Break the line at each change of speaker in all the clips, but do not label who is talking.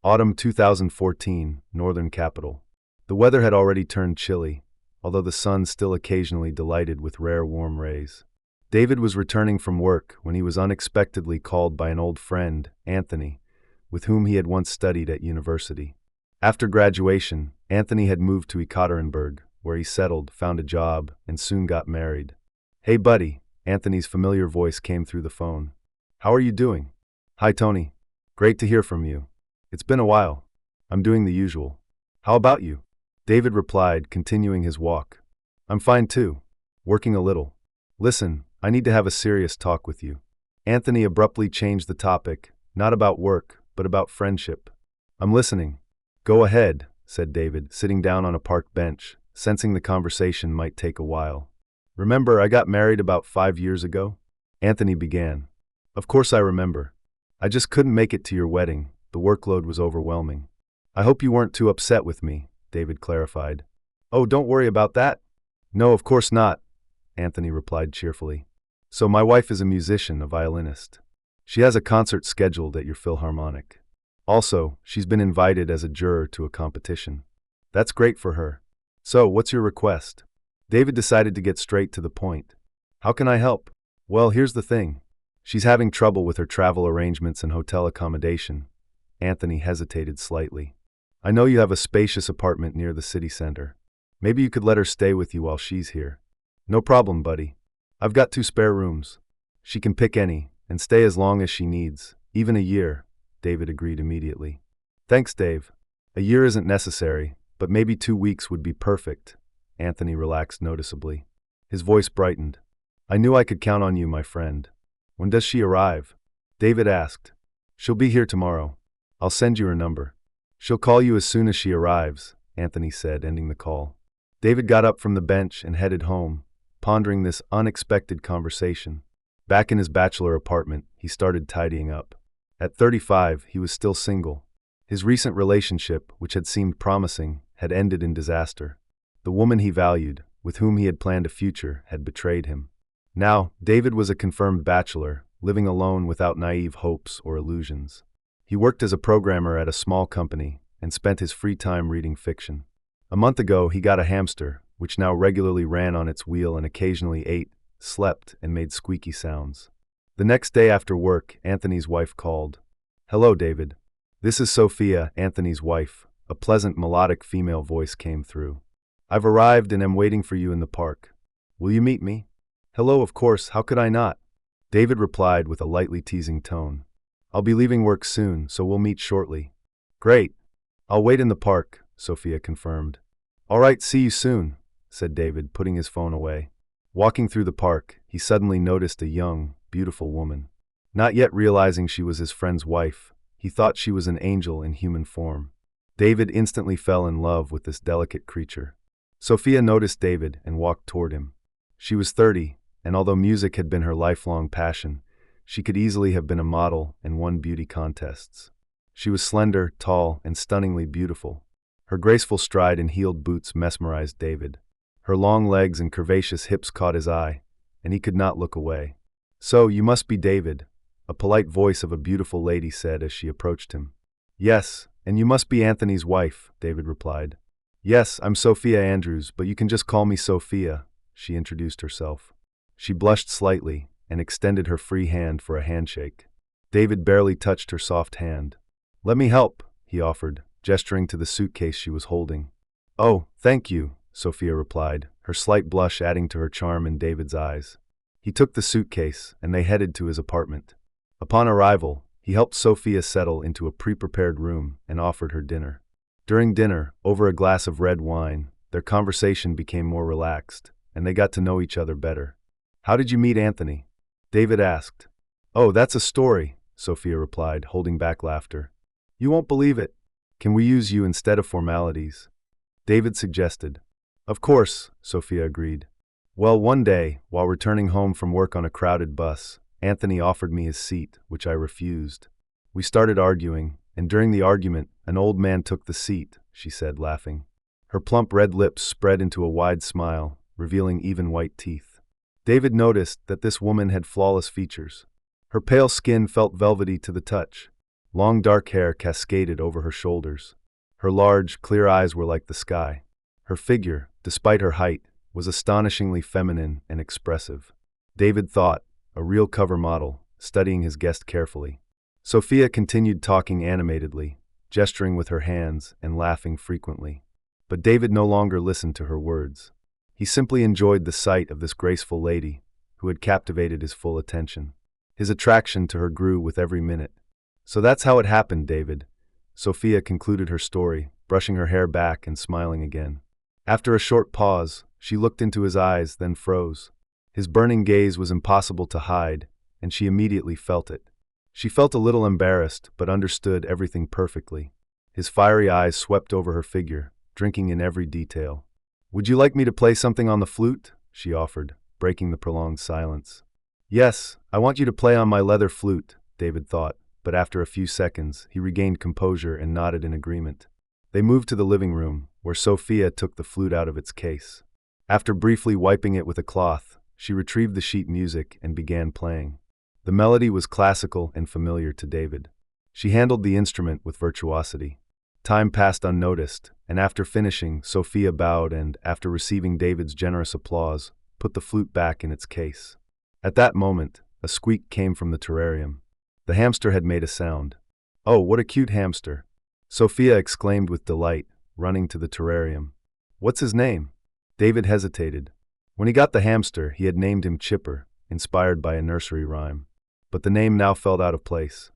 Autumn 2014, Northern Capital. The weather had already turned chilly, although the sun still occasionally delighted with rare warm rays. David was returning from work when he was unexpectedly called by an old friend, Anthony, with whom he had once studied at university. After graduation, Anthony had moved to Ekaterinburg, where he settled, found a job, and soon got married. "Hey buddy," Anthony's familiar voice came through the phone. "How are you doing?" "Hi Tony. Great to hear from you. It's been a while." "I'm doing the usual. How about you?" David replied, continuing his walk. "I'm fine too. Working a little. Listen, I need to have a serious talk with you." Anthony abruptly changed the topic, not about work, but about friendship. "I'm listening." "Go ahead," said David, sitting down on a park bench, sensing the conversation might take a while. "Remember, I got married about 5 years ago?" Anthony began. "Of course I remember. I just couldn't make it to your wedding. The workload was overwhelming." "I hope you weren't too upset with me," David clarified. "Oh, don't worry about that." "No, of course not," Anthony replied cheerfully. "So my wife is a musician, a violinist. She has a concert scheduled at your Philharmonic. Also, she's been invited as a juror to a competition. That's great for her. So, what's your request?" David decided to get straight to the point. "How can I help?" "Well, here's the thing. She's having trouble with her travel arrangements and hotel accommodation." Anthony hesitated slightly. "I know you have a spacious apartment near the city center. Maybe you could let her stay with you while she's here." "No problem, buddy. I've got 2 spare rooms. She can pick any, and stay as long as she needs, even a year," David agreed immediately. "Thanks, Dave. A year isn't necessary, but maybe 2 weeks would be perfect." Anthony relaxed noticeably. His voice brightened. "I knew I could count on you, my friend. When does she arrive?" David asked. "She'll be here tomorrow. I'll send you her number." "She'll call you as soon as she arrives," Anthony said, ending the call. David got up from the bench and headed home, pondering this unexpected conversation. Back in his bachelor apartment, he started tidying up. At 35, he was still single. His recent relationship, which had seemed promising, had ended in disaster. The woman he valued, with whom he had planned a future, had betrayed him. Now, David was a confirmed bachelor, living alone without naive hopes or illusions. He worked as a programmer at a small company and spent his free time reading fiction. A month ago, he got a hamster, which now regularly ran on its wheel and occasionally ate, slept, and made squeaky sounds. The next day after work, Anthony's wife called. "Hello, David. This is Sophia, Anthony's wife." A pleasant melodic female voice came through. "I've arrived and am waiting for you in the park. Will you meet me?" "Hello, of course, how could I not?" David replied with a lightly teasing tone. "I'll be leaving work soon, so we'll meet shortly." "Great. I'll wait in the park," Sophia confirmed. "All right, see you soon," said David, putting his phone away. Walking through the park, he suddenly noticed a young, beautiful woman. Not yet realizing she was his friend's wife, he thought she was an angel in human form. David instantly fell in love with this delicate creature. Sophia noticed David and walked toward him. She was 30, and although music had been her lifelong passion, she could easily have been a model and won beauty contests. She was slender, tall, and stunningly beautiful. Her graceful stride and heeled boots mesmerized David. Her long legs and curvaceous hips caught his eye, and he could not look away. "So, you must be David," a polite voice of a beautiful lady said as she approached him. "Yes, and you must be Anthony's wife," David replied. "Yes, I'm Sophia Andrews, but you can just call me Sophia," she introduced herself. She blushed slightly and extended her free hand for a handshake. David barely touched her soft hand. "Let me help," he offered, gesturing to the suitcase she was holding. "Oh, thank you," Sophia replied, her slight blush adding to her charm in David's eyes. He took the suitcase, and they headed to his apartment. Upon arrival, he helped Sophia settle into a pre-prepared room and offered her dinner. During dinner, over a glass of red wine, their conversation became more relaxed, and they got to know each other better. "How did you meet Anthony?" David asked. "Oh, that's a story," Sophia replied, holding back laughter. "You won't believe it. Can we use you instead of formalities?" David suggested. "Of course," Sophia agreed. "Well, one day, while returning home from work on a crowded bus, Anthony offered me his seat, which I refused. We started arguing, and during the argument, an old man took the seat," she said, laughing. Her plump red lips spread into a wide smile, revealing even white teeth. David noticed that this woman had flawless features. Her pale skin felt velvety to the touch. Long dark hair cascaded over her shoulders. Her large, clear eyes were like the sky. Her figure, despite her height, was astonishingly feminine and expressive. David thought, a real cover model, studying his guest carefully. Sophia continued talking animatedly, gesturing with her hands and laughing frequently. But David no longer listened to her words. He simply enjoyed the sight of this graceful lady, who had captivated his full attention. His attraction to her grew with every minute. "So that's how it happened, David." Sophia concluded her story, brushing her hair back and smiling again. After a short pause, she looked into his eyes, then froze. His burning gaze was impossible to hide, and she immediately felt it. She felt a little embarrassed, but understood everything perfectly. His fiery eyes swept over her figure, drinking in every detail. "Would you like me to play something on the flute?" she offered, breaking the prolonged silence. "Yes, I want you to play on my leather flute," David thought, but after a few seconds, he regained composure and nodded in agreement. They moved to the living room, where Sophia took the flute out of its case. After briefly wiping it with a cloth, she retrieved the sheet music and began playing. The melody was classical and familiar to David. She handled the instrument with virtuosity. Time passed unnoticed, and after finishing, Sophia bowed and, after receiving David's generous applause, put the flute back in its case. At that moment, a squeak came from the terrarium. The hamster had made a sound. "Oh, what a cute hamster!" Sophia exclaimed with delight, running to the terrarium. "What's his name?" David hesitated. When he got the hamster, he had named him Chipper, inspired by a nursery rhyme. But the name now felt out of place.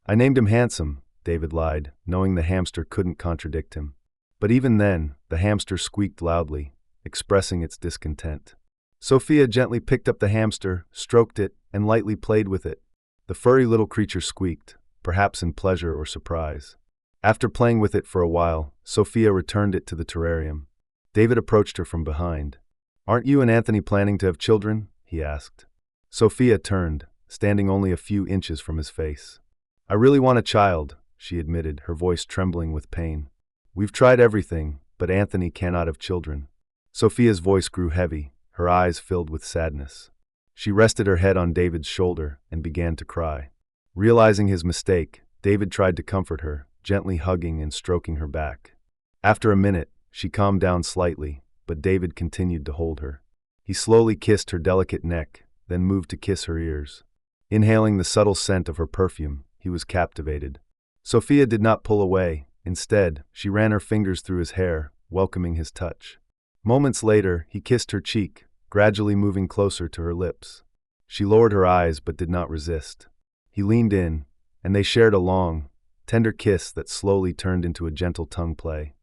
"I named him Handsome," David lied, knowing the hamster couldn't contradict him. But even then, the hamster squeaked loudly, expressing its discontent. Sophia gently picked up the hamster, stroked it, and lightly played with it. The furry little creature squeaked, perhaps in pleasure or surprise. After playing with it for a while, Sophia returned it to the terrarium. David approached her from behind. "Aren't you and Anthony planning to have children?" he asked. Sophia turned, standing only a few inches from his face. "I really want a child," she admitted, her voice trembling with pain. "We've tried everything, but Anthony cannot have children." Sophia's voice grew heavy, her eyes filled with sadness. She rested her head on David's shoulder and began to cry. Realizing his mistake, David tried to comfort her, gently hugging and stroking her back. After a minute, she calmed down slightly, but David continued to hold her. He slowly kissed her delicate neck, then moved to kiss her ears. Inhaling the subtle scent of her perfume, he was captivated. Sophia did not pull away. Instead, she ran her fingers through his hair, welcoming his touch. Moments later, he kissed her cheek, gradually moving closer to her lips. She lowered her eyes but did not resist. He leaned in, and they shared a long, tender kiss that slowly turned into a gentle tongue play.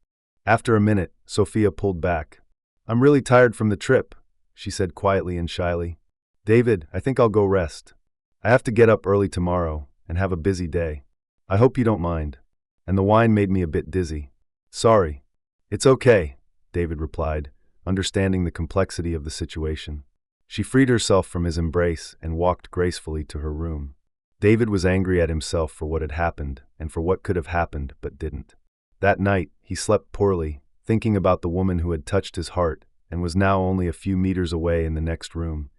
After a minute, Sophia pulled back. "I'm really tired from the trip," she said quietly and shyly. "David, I think I'll go rest. I have to get up early tomorrow and have a busy day. I hope you don't mind. And the wine made me a bit dizzy." "Sorry." "It's okay," David replied, understanding the complexity of the situation. She freed herself from his embrace and walked gracefully to her room. David was angry at himself for what had happened and for what could have happened but didn't. That night, he slept poorly, thinking about the woman who had touched his heart and was now only a few meters away in the next room,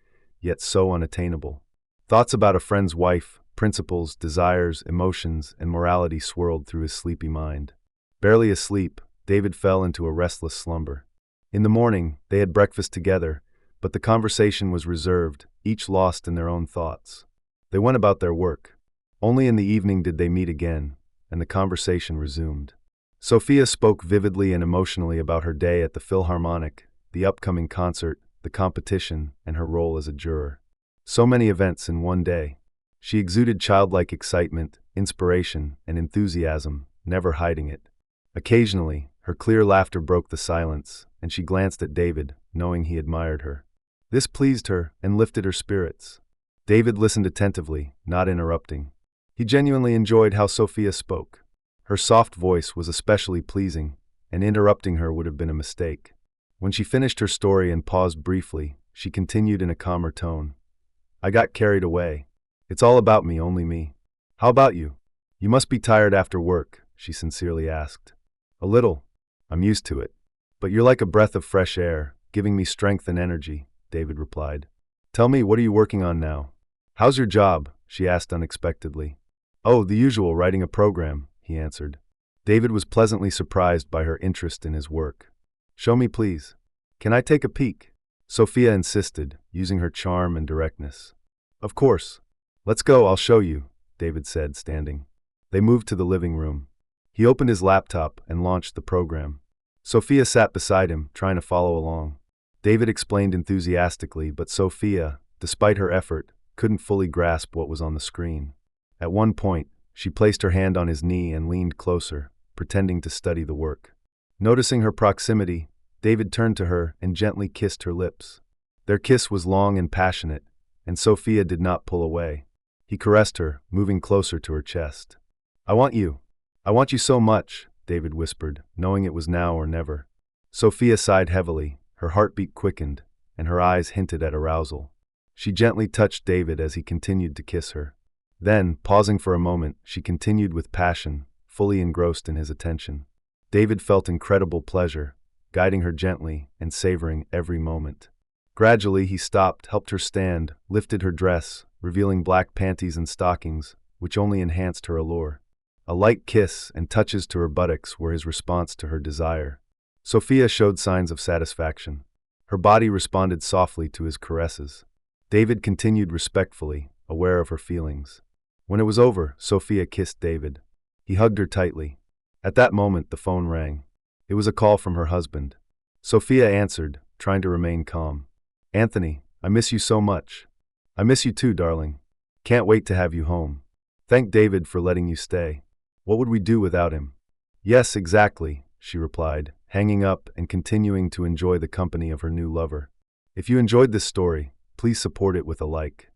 yet so unattainable. Thoughts about a friend's wife, principles, desires, emotions, and morality swirled through his sleepy mind. Barely asleep, David fell into a restless slumber. In the morning, they had breakfast together, but the conversation was reserved, each lost in their own thoughts. They went about their work. Only in the evening did they meet again, and the conversation resumed. Sophia spoke vividly and emotionally about her day at the Philharmonic, the upcoming concert, the competition, and her role as a juror. So many events in one day. She exuded childlike excitement, inspiration, and enthusiasm, never hiding it. Occasionally, her clear laughter broke the silence, and she glanced at David, knowing he admired her. This pleased her and lifted her spirits. David listened attentively, not interrupting. He genuinely enjoyed how Sophia spoke. Her soft voice was especially pleasing, and interrupting her would have been a mistake. When she finished her story and paused briefly, she continued in a calmer tone. "I got carried away. It's all about me, only me. How about you? You must be tired after work," she sincerely asked. "A little. I'm used to it. But you're like a breath of fresh air, giving me strength and energy," David replied. "Tell me, what are you working on now?" "How's your job?" she asked unexpectedly. Oh, the usual, writing a program, he answered. David was pleasantly surprised by her interest in his work. Show me, please. Can I take a peek? Sophia insisted, using her charm and directness. Of course. Let's go, I'll show you, David said, standing. They moved to the living room. He opened his laptop and launched the program. Sophia sat beside him, trying to follow along. David explained enthusiastically, but Sophia, despite her effort, couldn't fully grasp what was on the screen. At one point, she placed her hand on his knee and leaned closer, pretending to study the work. Noticing her proximity, David turned to her and gently kissed her lips. Their kiss was long and passionate, and Sophia did not pull away. He caressed her, moving closer to her chest. I want you so much, David whispered, knowing it was now or never. Sophia sighed heavily, her heartbeat quickened, and her eyes hinted at arousal. She gently touched David as he continued to kiss her. Then, pausing for a moment, she continued with passion, fully engrossed in his attention. David felt incredible pleasure, guiding her gently and savoring every moment. Gradually, he stopped, helped her stand, lifted her dress, revealing black panties and stockings, which only enhanced her allure. A light kiss and touches to her buttocks were his response to her desire. Sophia showed signs of satisfaction. Her body responded softly to his caresses. David continued respectfully, aware of her feelings. When it was over, Sophia kissed David. He hugged her tightly. At that moment, the phone rang. It was a call from her husband. Sophia answered, trying to remain calm. Anthony, I miss you so much. I miss you too, darling. Can't wait to have you home. Thank David for letting you stay. What would we do without him? Yes, exactly, she replied, hanging up and continuing to enjoy the company of her new lover. If you enjoyed this story, please support it with a like.